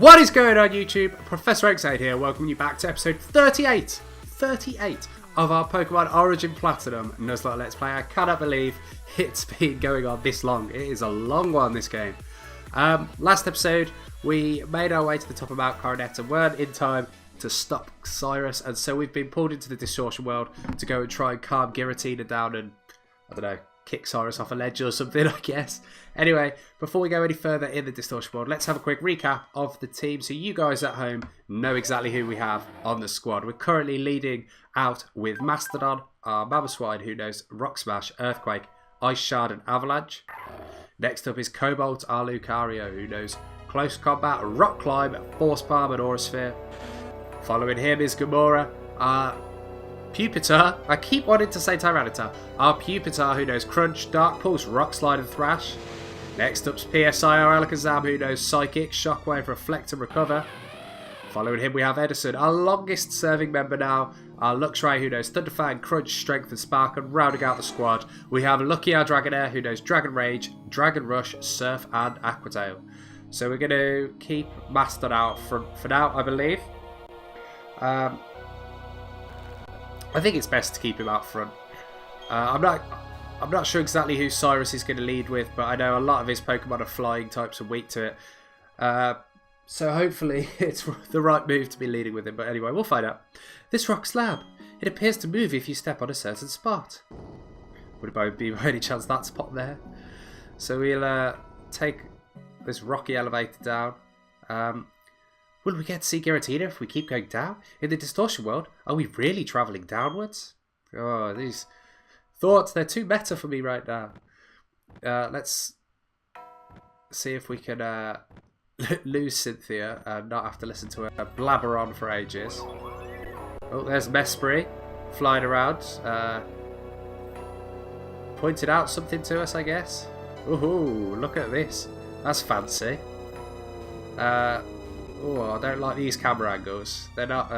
What is going on YouTube? ProfessorOaksAide here, welcoming you back to episode 38 of our Pokemon Origin Platinum Nuzlocke Let's Play. I cannot believe it's been going on this long. It is a long one, this game. Last episode, we made our way to the top of Mount Coronet and weren't in time to stop Cyrus, and so we've been pulled into the distortion world to go and try and calm Giratina down and, I don't know, kick Cyrus off a ledge or something, I guess. Anyway, before we go any further in the distortion world, let's have a quick recap of the team so you guys at home know exactly who we have on the squad. We're currently leading out with Mastodon, our Mamoswine, who knows Rock Smash, Earthquake, Ice Shard and Avalanche. Next up is Cobalt, our Lucario, who knows Close Combat, Rock Climb, Force Palm and Aura Sphere. Following him is Gamora, our Pupitar, I keep wanting to say Tyranitar, our Pupitar, who knows Crunch, Dark Pulse, Rock Slide and Thrash. Next up's PSI, our Alakazam, who knows Psychic, Shockwave, Reflect and Recover. Following him we have Edison, our longest serving member now, our Luxray, who knows Thunderfang, Crunch, Strength and Spark, and rounding out the squad we have Lucky, our Dragonair, who knows Dragon Rage, Dragon Rush, Surf and Aqua Tail. So we're going to keep Mastodon out front for now, I believe. I think it's best to keep him out front. I'm not sure exactly who Syrus is going to lead with, but I know a lot of his Pokemon are flying types and weak to it. So hopefully it's the right move to be leading with him. But anyway, we'll find out. This rock slab. It appears to move if you step on a certain spot. Would it be by any chance that spot there? So we'll take this rocky elevator down. Will we get to see Giratina if we keep going down? In the distortion world, are we really travelling downwards? Oh, these thoughts, they're too meta for me right now. Let's see if we can lose Cynthia and not have to listen to her blabber on for ages. Oh, there's Mesprit flying around. Pointed out something to us, I guess. Ooh, look at this. That's fancy. Oh, I don't like these camera angles. They're not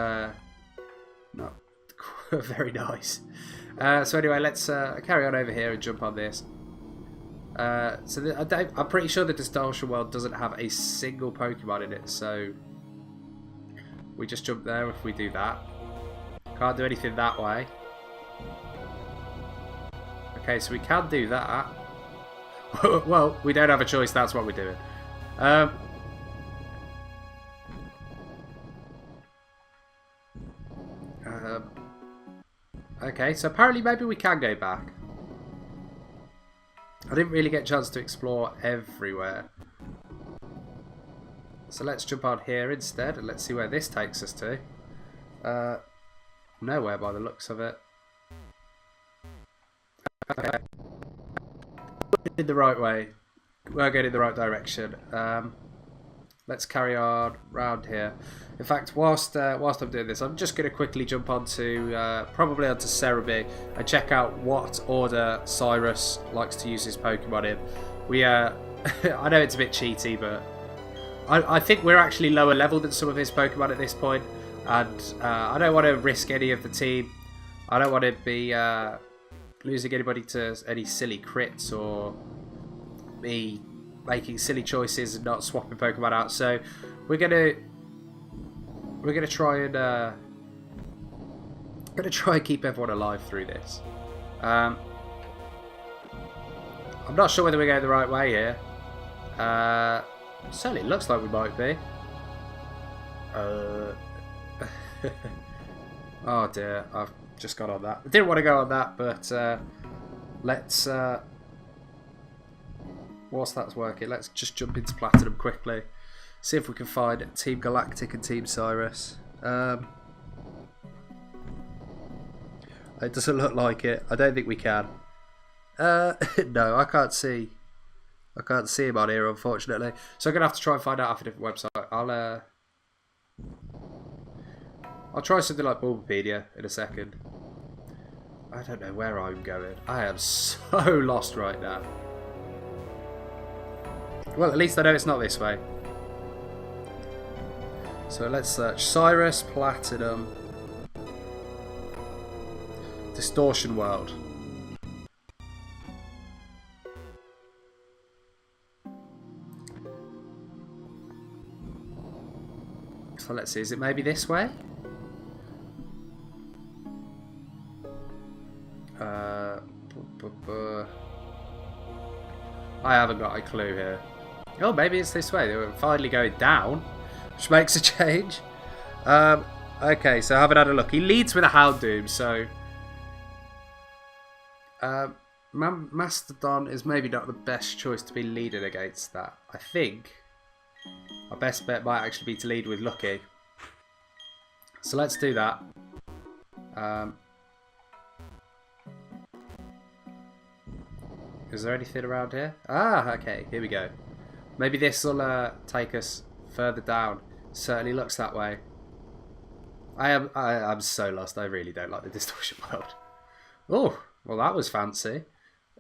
very nice. So anyway, let's carry on over here and jump on this. I'm pretty sure the distortion world doesn't have a single Pokemon in it, so we just jump there if we do that. Can't do anything that way. Okay, so we can do that. Well, we don't have a choice, that's what we're doing. Okay, so apparently maybe we can go back. I didn't really get a chance to explore everywhere. So let's jump on here instead and let's see where this takes us to. Nowhere by the looks of it. Okay. In the right way. We're going in the right direction. Let's carry on round here. In fact, whilst I'm doing this, I'm just going to quickly jump onto, probably onto Cerebi and check out what order Cyrus likes to use his Pokemon in. We, I know it's a bit cheaty, but I think we're actually lower level than some of his Pokemon at this point, and I don't want to risk any of the team. I don't want to be losing anybody to any silly crits or me making silly choices and not swapping Pokemon out. So we're gonna try and keep everyone alive through this. I'm not sure whether we're going the right way here. Certainly it looks like we might be. Oh dear, I've just got on that. I didn't want to go on that, but let's whilst that's working, let's just jump into Platinum quickly. See if we can find Team Galactic and Team Cyrus. It doesn't look like it. I don't think we can. No, I can't see. I can't see him on here, unfortunately. So I'm gonna have to try and find out off a different website. I'll try something like Bulbapedia in a second. I don't know where I'm going. I am so lost right now. Well, at least I know it's not this way. So let's search Cyrus, Platinum, Distortion World. So let's see, is it maybe this way? I haven't got a clue here. Oh, maybe it's this way. We're finally going down, which makes a change. Okay, so I haven't had a look. He leads with a Houndoom, so... Mastodon is maybe not the best choice to be leading against that. I think our best bet might actually be to lead with Lucky. So let's do that. Is there anything around here? Ah, okay, here we go. Maybe this will take us further down. Certainly looks that way. I'm so lost. I really don't like the distortion world. Oh, well that was fancy.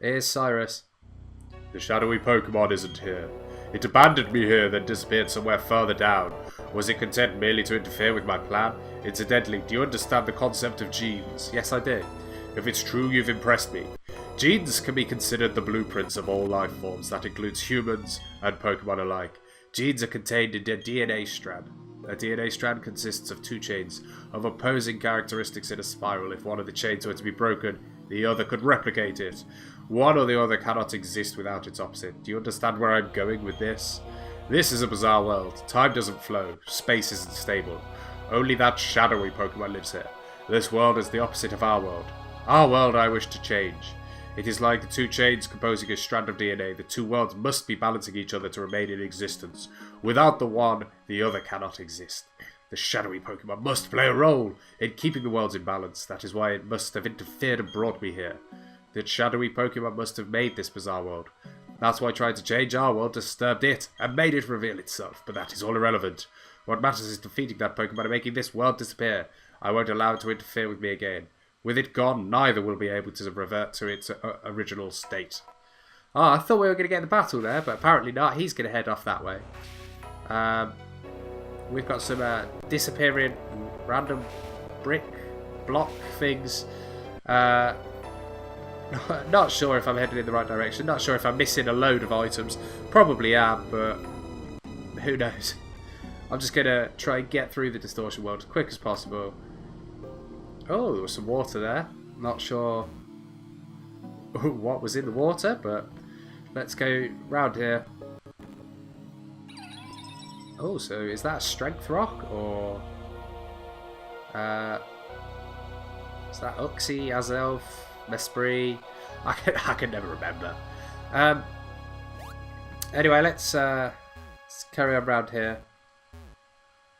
Here's Syrus. The shadowy Pokemon isn't here. It abandoned me here, then disappeared somewhere further down. Was it content merely to interfere with my plan? Incidentally, do you understand the concept of genes? Yes, I do. If it's true, you've impressed me. Genes can be considered the blueprints of all life forms. That includes humans and Pokemon alike. Genes are contained in a DNA strand. A DNA strand consists of two chains of opposing characteristics in a spiral. If one of the chains were to be broken, the other could replicate it. One or the other cannot exist without its opposite. Do you understand where I'm going with this? This is a bizarre world. Time doesn't flow. Space isn't stable. Only that shadowy Pokemon lives here. This world is the opposite of our world. Our world I wish to change. It is like the two chains composing a strand of DNA. The two worlds must be balancing each other to remain in existence. Without the one, the other cannot exist. The shadowy Pokemon must play a role in keeping the worlds in balance. That is why it must have interfered and brought me here. The shadowy Pokemon must have made this bizarre world. That's why trying to change our world disturbed it and made it reveal itself. But that is all irrelevant. What matters is defeating that Pokemon and making this world disappear. I won't allow it to interfere with me again. With it gone, neither will be able to revert to its original state. Oh, I thought we were going to get the battle there, but apparently not. He's going to head off that way. We've got some disappearing random brick block things. Not sure if I'm heading in the right direction. Not sure if I'm missing a load of items. Probably am, but who knows. I'm just going to try and get through the distortion world as quick as possible. Oh, there was some water there. Not sure what was in the water, but let's go round here. Oh, so is that a strength rock, or is that Uxie, Azelf, Mesprit? I can never remember. Anyway, let's carry on round here.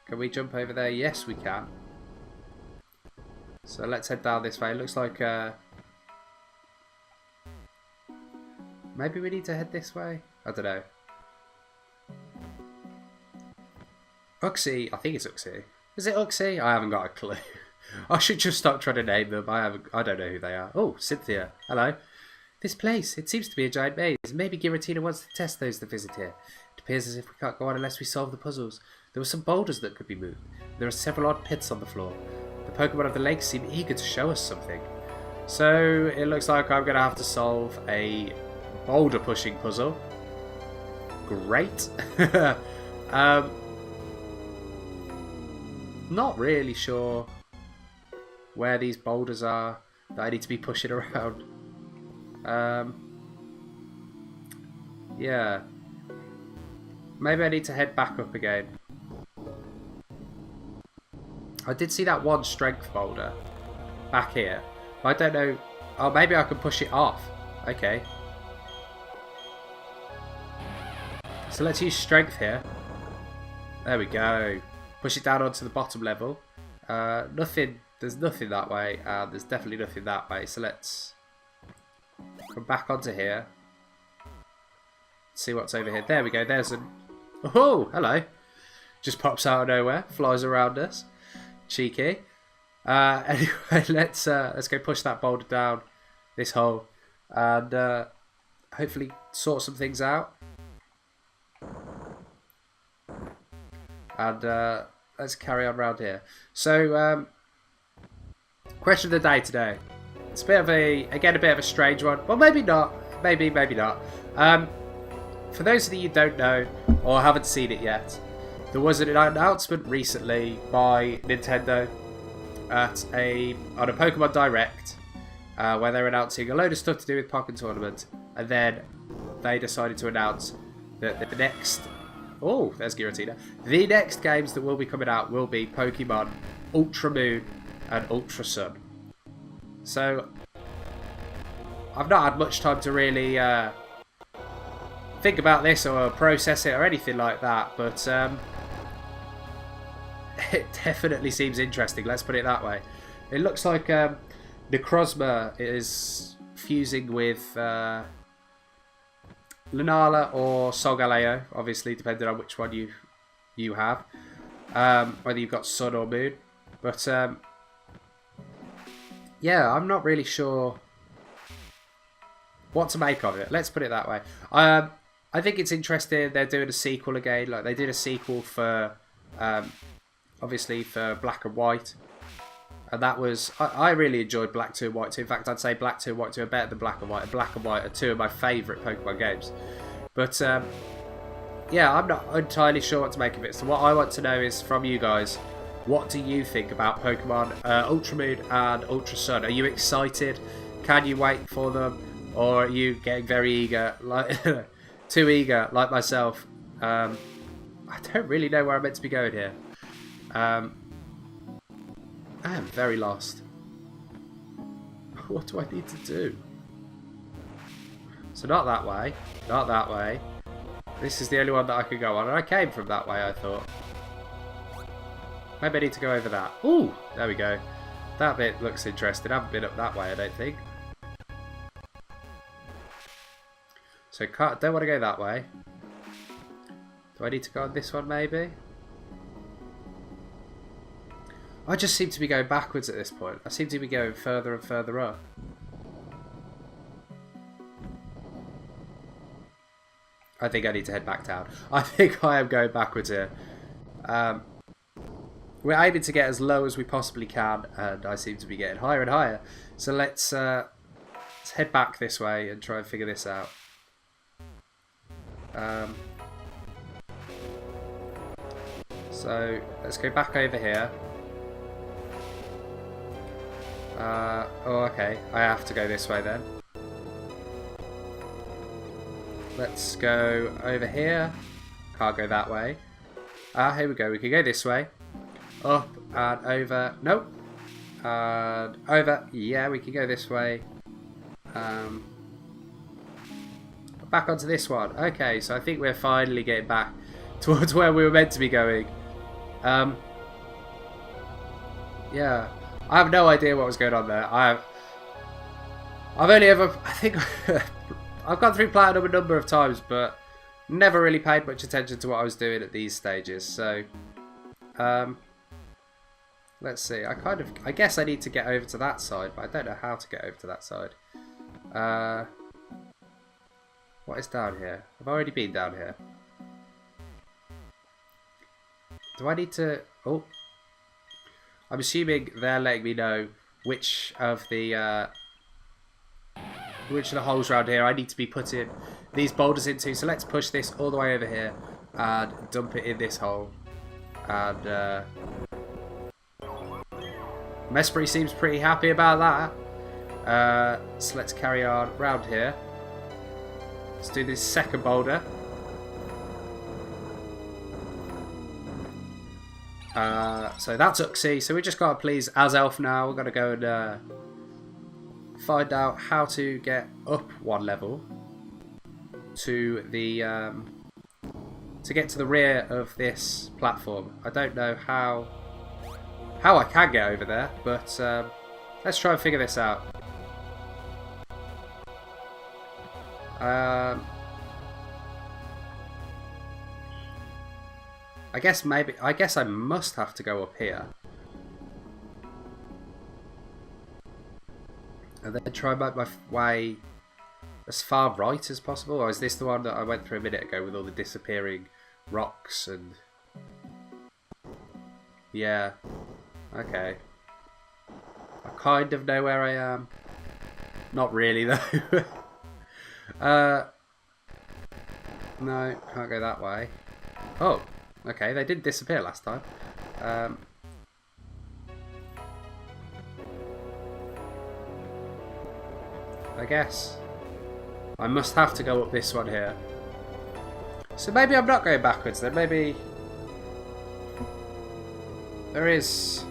Can we jump over there? Yes, we can. So let's head down this way. It looks like maybe we need to head this way. I don't know. Uxie, I think it's Uxie. Is it Uxie? I haven't got a clue. I should just stop trying to name them. I don't know who they are. Oh, Cynthia. Hello. This place, it seems to be a giant maze. Maybe Giratina wants to test those that visit here. It appears as if we can't go on unless we solve the puzzles. There were some boulders that could be moved. There are several odd pits on the floor. The Pokemon of the lake seem eager to show us something. So it looks like I'm going to have to solve a boulder pushing puzzle. Great. Not really sure where these boulders are that I need to be pushing around. Yeah. Maybe I need to head back up again. I did see that one strength boulder back here. I don't know. Oh, maybe I can push it off. Okay. So let's use strength here. There we go. Push it down onto the bottom level. Nothing. There's nothing that way. There's definitely nothing that way. So let's come back onto here. See what's over here. There we go. There's an... Oh, hello. Just pops out of nowhere. Flies around us. Cheeky. Anyway, let's go push that boulder down this hole and hopefully sort some things out. And let's carry on around here. So, question of the day today. It's a bit of a bit of a strange one. Well, maybe not. Maybe not. For those of you who don't know or haven't seen it yet, there was an announcement recently by Nintendo on a Pokemon Direct where they're announcing a load of stuff to do with Pokémon Tournament, and then they decided to announce that the next... Oh, there's Giratina. The next games that will be coming out will be Pokemon Ultra Moon and Ultra Sun. So, I've not had much time to really think about this or process it or anything like that, but it definitely seems interesting, let's put it that way. It looks like Necrozma is fusing with Lunala or Solgaleo, obviously, depending on which one you have. Whether you've got Sun or Moon. But, yeah, I'm not really sure what to make of it. Let's put it that way. I think it's interesting they're doing a sequel again. Like, they did a sequel for, obviously, for Black and White. And that was... I really enjoyed Black 2 and White 2. In fact, I'd say Black 2 and White 2 are better than Black and White. And Black and White are two of my favourite Pokemon games. But, yeah, I'm not entirely sure what to make of it. So what I want to know is, from you guys, what do you think about Pokemon Ultra Moon and Ultra Sun? Are you excited? Can you wait for them? Or are you getting very eager, like too eager, like myself? I don't really know where I'm meant to be going here. I am very lost. What do I need to do? So not that way. Not that way. This is the only one that I could go on. And I came from that way, I thought. Maybe I need to go over that. Ooh! There we go. That bit looks interesting. I haven't been up that way, I don't think. So don't want to go that way. Do I need to go on this one, maybe? I just seem to be going backwards at this point. I seem to be going further and further up. I think I need to head back down. I think I am going backwards here. We're aiming to get as low as we possibly can, and I seem to be getting higher and higher. So let's head back this way and try and figure this out. So let's go back over here. Oh, okay. I have to go this way then. Let's go over here. Can't go that way. Here we go. We can go this way. Up and over. Nope. And over. Yeah, we can go this way. Back onto this one. Okay, so I think we're finally getting back towards where we were meant to be going. Yeah. I have no idea what was going on there. I've only ever... I think... I've gone through Platinum a number of times, but never really paid much attention to what I was doing at these stages. So, let's see. I guess I need to get over to that side, but I don't know how to get over to that side. What is down here? I've already been down here. Do I need to... Oh. I'm assuming they're letting me know which of the holes around here I need to be putting these boulders into. So let's push this all the way over here and dump it in this hole. And Mesprit seems pretty happy about that. So let's carry on round here. Let's do this second boulder. So that's Uxie. So we just got to please Azelf now. We've got to go and find out how to get up one level to the to get to the rear of this platform. I don't know how I can get over there, but let's try and figure this out. I guess I must have to go up here. And then try and make my way as far right as possible. Or is this the one that I went through a minute ago with all the disappearing rocks and... Yeah. Okay. I kind of know where I am. Not really though. No, can't go that way. Oh. Okay, they did disappear last time. I guess I must have to go up this one here. So maybe I'm not going backwards then. Maybe there is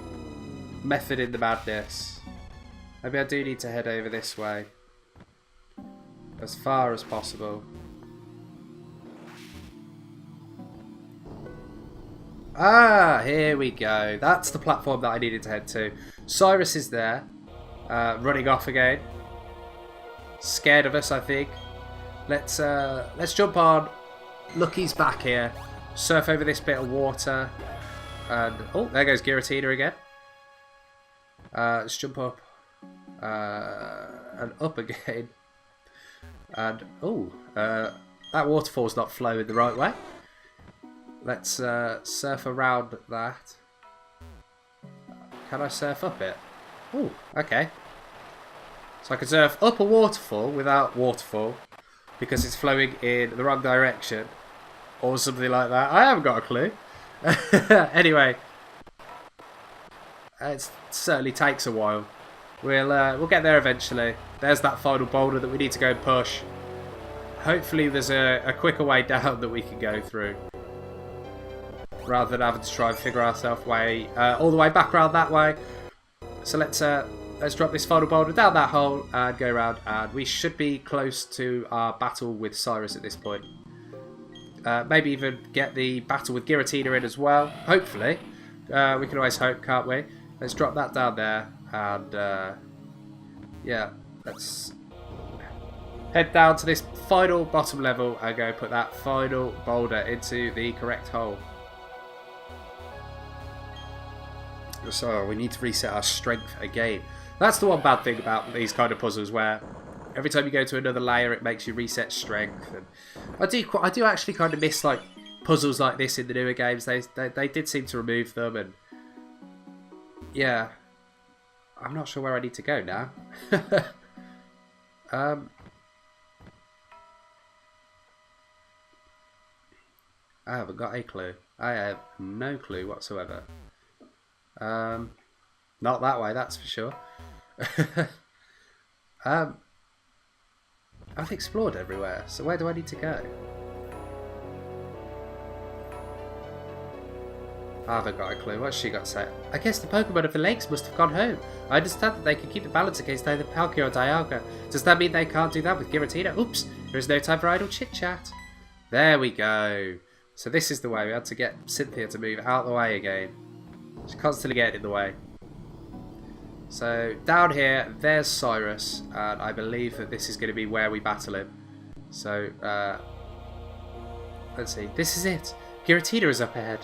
method in the madness. Maybe I do need to head over this way as far as possible. Ah, here we go. That's the platform that I needed to head to. Syrus is there, running off again. Scared of us, I think. Let's jump on. Lucky's back here. Surf over this bit of water, and oh, there goes Giratina again. Let's jump up and up again. And oh, that waterfall's not flowing the right way. Let's surf around that. Can I surf up it? Oh, okay. So I can surf up a waterfall without waterfall because it's flowing in the wrong direction or something like that. I haven't got a clue. Anyway, it certainly takes a while. We'll get there eventually. There's that final boulder that we need to go and push. Hopefully there's a quicker way down that we can go through, rather than having to try and figure ourselves way all the way back around that way. So let's drop this final boulder down that hole and go around, and we should be close to our battle with Syrus at this point. Maybe even get the battle with Giratina in as well. Hopefully. We can always hope, can't we? Let's drop that down there, and yeah, let's head down to this final bottom level and go put that final boulder into the correct hole. So we need to reset our strength again. That's the one bad thing about these kind of puzzles, where every time you go to another layer, it makes you reset strength. And I do actually kind of miss like puzzles like this in the newer games. They did seem to remove them, and yeah, I'm not sure where I need to go now. I haven't got a clue. I have no clue whatsoever. Not that way, that's for sure. I've explored everywhere, so where do I need to go? I haven't got a clue. What's she got to say? I guess the Pokemon of the lakes must have gone home. I understand that they can keep the balance against either Palkia or Dialga. Does that mean they can't do that with Giratina? Oops, there is no time for idle chit-chat. There we go. So this is the way. We had to get Cynthia to move out of the way again. She's constantly getting in the way. So down here, there's Syrus, and I believe that this is going to be where we battle him. So let's see. This is it. Giratina is up ahead.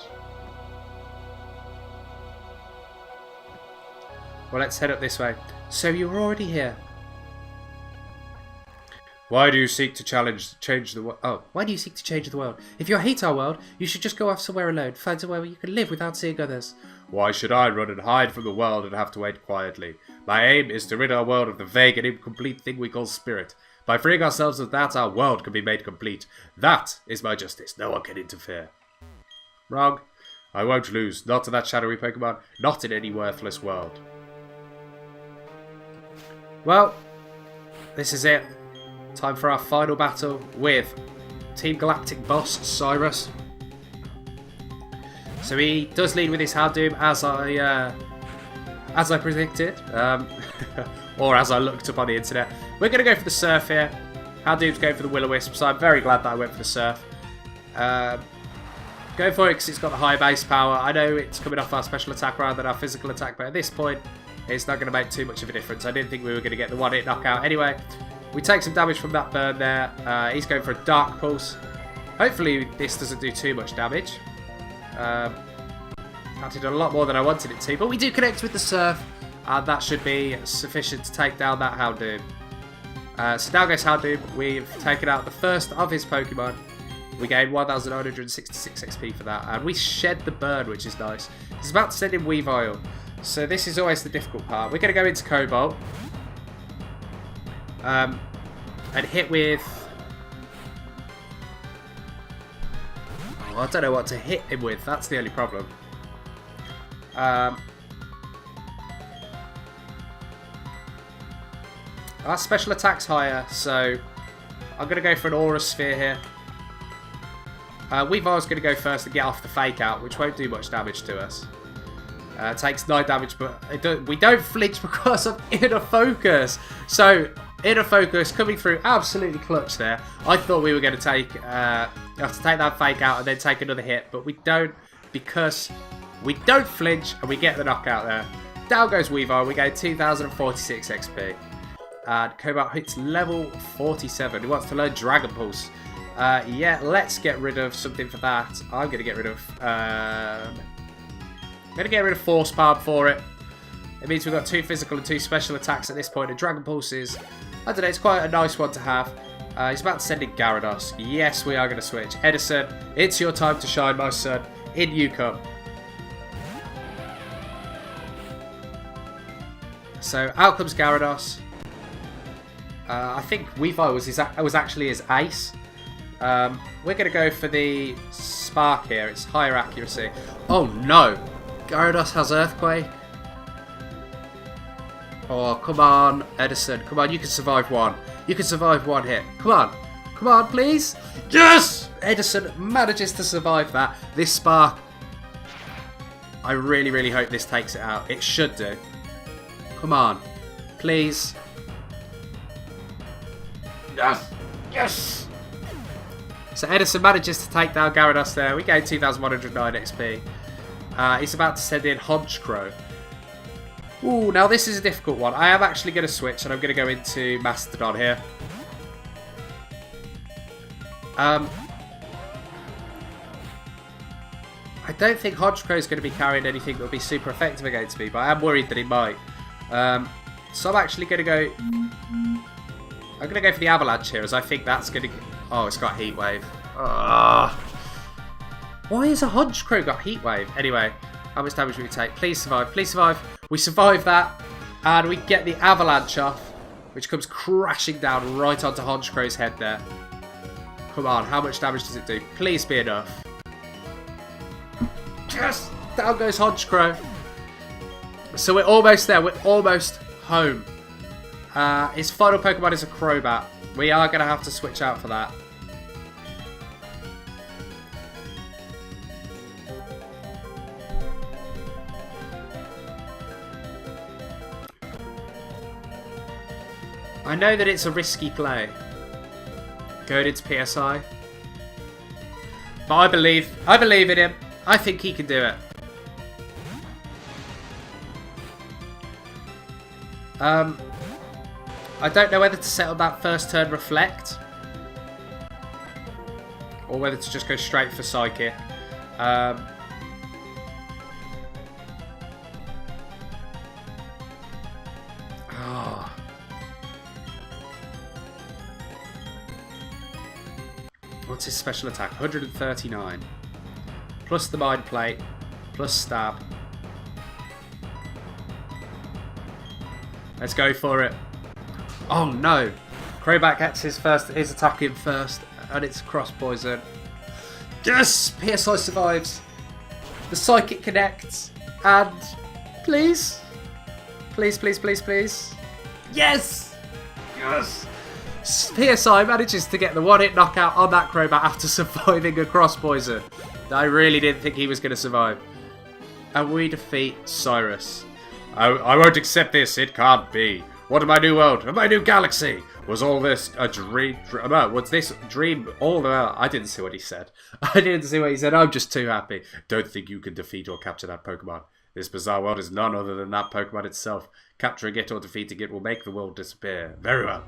Well, let's head up this way. So you're already here. Why do you seek to change the world? Oh, why do you seek to change the world? If you hate our world, you should just go off somewhere alone. Find somewhere where you can live without seeing others. Why should I run and hide from the world and have to wait quietly? My aim is to rid our world of the vague and incomplete thing we call spirit. By freeing ourselves of that, our world can be made complete. That is my justice. No one can interfere. Wrong. I won't lose. Not to that shadowy Pokemon. Not in any worthless world. Well, this is it. Time for our final battle with Team Galactic boss, Syrus. So he does lead with his Houndoom, as I predicted, or as I looked up on the internet. We're going to go for the Surf here. Houndoom's going for the Will-O-Wisp, so I'm very glad that I went for the Surf. Go for it because it's got the high base power. I know it's coming off our special attack rather than our physical attack, but at this point, it's not going to make too much of a difference. I didn't think we were going to get the one-hit knockout. Anyway, we take some damage from that burn there. He's going for a Dark Pulse. Hopefully this doesn't do too much damage. That did a lot more than I wanted it to, but we do connect with the Surf, and that should be sufficient to take down that Houndoom. So now goes Houndoom. We've taken out the first of his Pokemon. We gained 1,966 XP for that, and we shed the burn, which is nice. He's about to send in Weavile, so this is always the difficult part. We're going to go into Cobalt and hit with... I don't know what to hit him with. That's the only problem. Our special attack's higher, so I'm going to go for an Aura Sphere here. Weavile's going to go first and get off the Fake Out, which won't do much damage to us. Takes 9 damage, but we don't flinch because of Inner Focus. So, Inner Focus coming through absolutely clutch there. I thought we were going to take that Fake Out and then take another hit, but we don't, because we don't flinch and we get the knockout there. Down goes Weavile. We gain 2046 XP. And Cobalt hits level 47. He wants to learn Dragon Pulse. Yeah, let's get rid of something for that. I'm going to get rid of... Force Palm for it. It means we've got 2 physical and 2 special attacks at this point. And Dragon Pulse is... I don't know, it's quite a nice one to have. He's about to send in Gyarados. Yes, we are going to switch. Edison, it's your time to shine, my son. In you come. So, out comes Gyarados. I think Weavile was actually his ace. We're going to go for the Spark here. It's higher accuracy. Oh no! Gyarados has Earthquake. Oh, come on, Edison. Come on, you can survive one. You can survive one hit. Come on. Come on, please. Yes! Edison manages to survive that. This Spark. I really, really hope this takes it out. It should do. Come on. Please. Yes! Yes! So Edison manages to take down Gyarados there. We gain 2,109 XP. He's about to send in Honchkrow. Ooh, now this is a difficult one. I am actually going to switch and I'm going to go into Mastodon here. I don't think Honchkrow is going to be carrying anything that will be super effective against me, but I am worried that he might. So I'm actually going to go... I'm going to go for the Avalanche here, as I think that's going to... Oh, it's got Heat Wave. Why has a Honchkrow got Heat Wave? Anyway, how much damage do we take? Please survive. Please survive. We survive that. And we get the Avalanche off, which comes crashing down right onto Honchkrow's head there. Come on, how much damage does it do? Please be enough. Yes! Down goes Honchkrow. So we're almost there. We're almost home. His final Pokemon is a Crobat. We are going to have to switch out for that. I know that it's a risky play going into PSI, but I believe in him. I think he can do it. I don't know whether to set on that first turn Reflect or whether to just go straight for Psychic. What's his special attack? 139. Plus the Mind Plate. Plus Stab. Let's go for it. Oh no! Crobat gets his attack in first, and it's Cross Poison. Yes! PSI survives. The Psychic connects, and please, please, please, please, please. Yes! Yes! PSI manages to get the one-hit knockout on that Crobat after surviving a Cross Poison. I really didn't think he was going to survive. And we defeat Syrus. I won't accept this. It can't be. What of my new world? Of my new galaxy? Was all this a dream? Was this dream all the... I didn't see what he said. I didn't see what he said. I'm just too happy. Don't think you can defeat or capture that Pokemon. This bizarre world is none other than that Pokemon itself. Capturing it or defeating it will make the world disappear. Very well.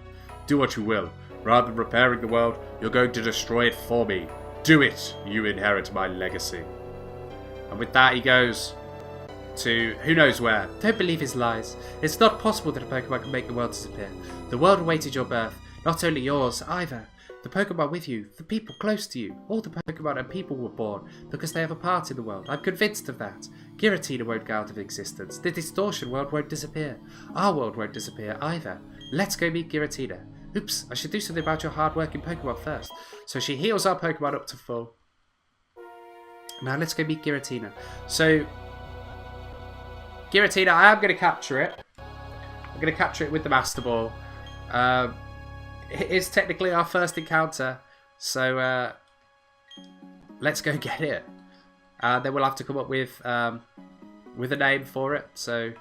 Do what you will. Rather than repairing the world, you're going to destroy it for me. Do it. You inherit my legacy. And with that, he goes to who knows where. Don't believe his lies. It's not possible that a Pokemon can make the world disappear. The world awaited your birth. Not only yours, either. The Pokemon with you, the people close to you, all the Pokemon and people were born because they have a part in the world. I'm convinced of that. Giratina won't go out of existence. The distortion world won't disappear. Our world won't disappear either. Let's go meet Giratina. Oops, I should do something about your hard-working Pokemon first. So she heals our Pokemon up to full. Now let's go meet Giratina. So, Giratina, I am going to capture it. I'm going to capture it with the Master Ball. It is technically our first encounter. So, let's go get it. Then we'll have to come up with a name for it. So,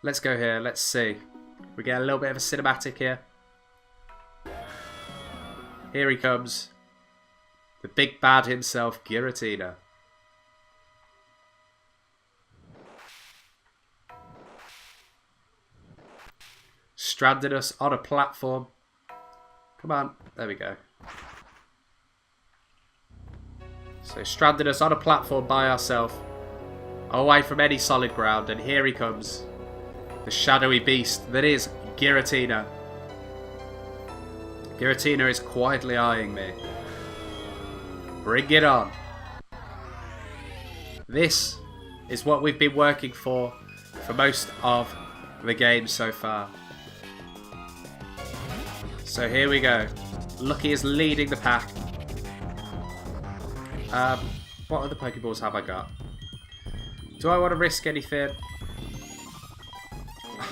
let's go here. Let's see. We get a little bit of a cinematic here. Here he comes. The big bad himself, Giratina. Stranded us on a platform. Come on. There we go. So stranded us on a platform by ourselves. Away from any solid ground. And here he comes. The shadowy beast that is Giratina. Giratina is quietly eyeing me. Bring it on. This is what we've been working for most of the game so far. So here we go. Lucky is leading the pack. What other Pokeballs have I got? Do I want to risk anything?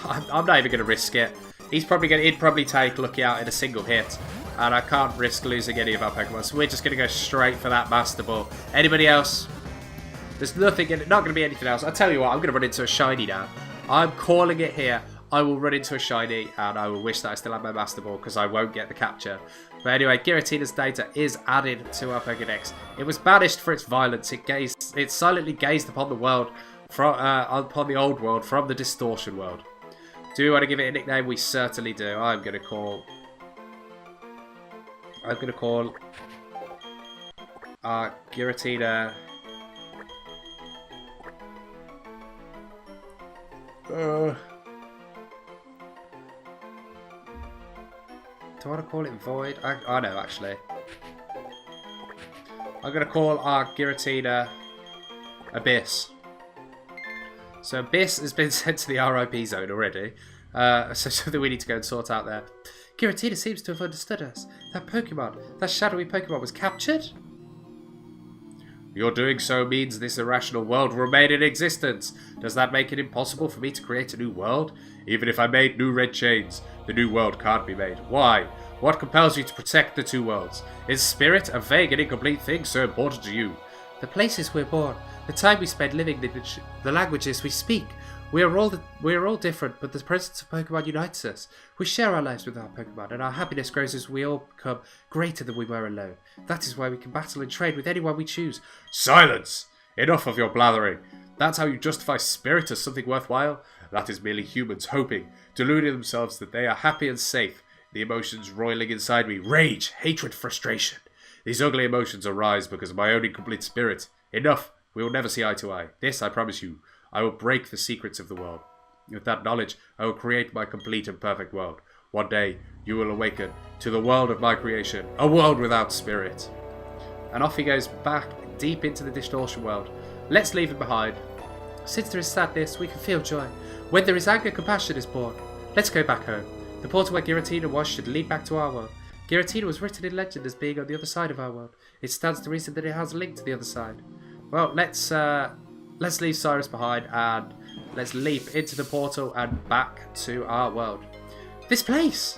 I'm not even going to risk it. He'd probably take Lucky out in a single hit. And I can't risk losing any of our Pokemon. So we're just going to go straight for that Master Ball. Anybody else? There's nothing in it. Not going to be anything else. I'll tell you what. I'm going to run into a shiny now. I'm calling it here. I will run into a shiny. And I will wish that I still have my Master Ball. Because I won't get the capture. But anyway, Giratina's data is added to our Pokédex. It was banished for its violence. It silently gazed upon the world. Upon the old world from the distortion world. Do we want to give it a nickname? We certainly do. I'm going to call Giratina. Do I want to call it Void? I know, actually. I'm going to call our Giratina Abyss. So Abyss has been sent to the RIP zone already. So something we need to go and sort out there. Giratina seems to have understood us. That shadowy Pokemon was captured? Your doing so means this irrational world will remain in existence. Does that make it impossible for me to create a new world? Even if I made new red chains, the new world can't be made. Why? What compels you to protect the two worlds? Is spirit, a vague and incomplete thing, so important to you? The places we're born, the time we spend living, the languages we speak. We are all different, but the presence of Pokemon unites us. We share our lives with our Pokemon, and our happiness grows as we all become greater than we were alone. That is why we can battle and trade with anyone we choose. Silence! Enough of your blathering. That's how you justify spirit as something worthwhile? That is merely humans hoping, deluding themselves that they are happy and safe. The emotions roiling inside me, rage, hatred, frustration. These ugly emotions arise because of my own incomplete spirit. Enough! We will never see eye to eye. This, I promise you. I will break the secrets of the world. With that knowledge, I will create my complete and perfect world. One day, you will awaken to the world of my creation, a world without spirit. And off he goes back deep into the distortion world. Let's leave him behind. Since there is sadness, we can feel joy. When there is anger, compassion is born. Let's go back home. The portal where Giratina was should lead back to our world. Giratina was written in legend as being on the other side of our world. It stands to reason that it has a link to the other side. Well, let's leave Syrus behind and let's leap into the portal and back to our world. This place!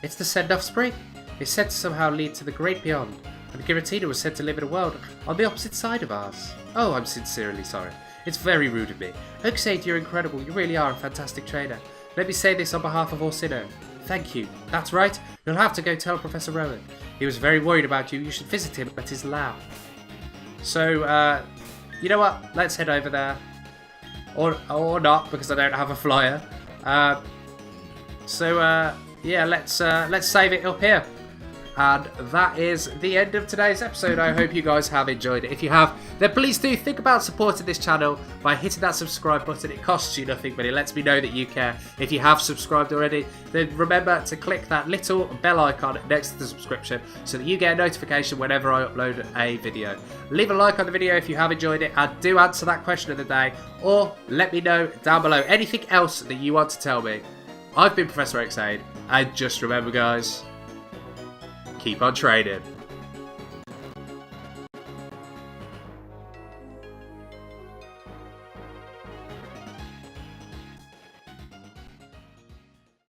It's the Send-Off Spring. It's said to somehow lead to the great beyond, and Giratina was said to live in a world on the opposite side of ours. Oh, I'm sincerely sorry. It's very rude of me. Oaksaide, you're incredible. You really are a fantastic trainer. Let me say this on behalf of Orsino. Thank you. That's right. You'll have to go tell Professor Rowan. He was very worried about you. You should visit him at his lab. So, you know what? Let's head over there. Or not, because I don't have a flyer. Yeah, let's save it up here. And that is the end of today's episode. I hope you guys have enjoyed it. If you have, then please do think about supporting this channel by hitting that subscribe button. It costs you nothing, but it lets me know that you care. If you have subscribed already, then remember to click that little bell icon next to the subscription so that you get a notification whenever I upload a video. Leave a like on the video if you have enjoyed it, and do answer that question of the day, or let me know down below anything else that you want to tell me. I've been Professor OaksAide, and just remember guys, keep on trading.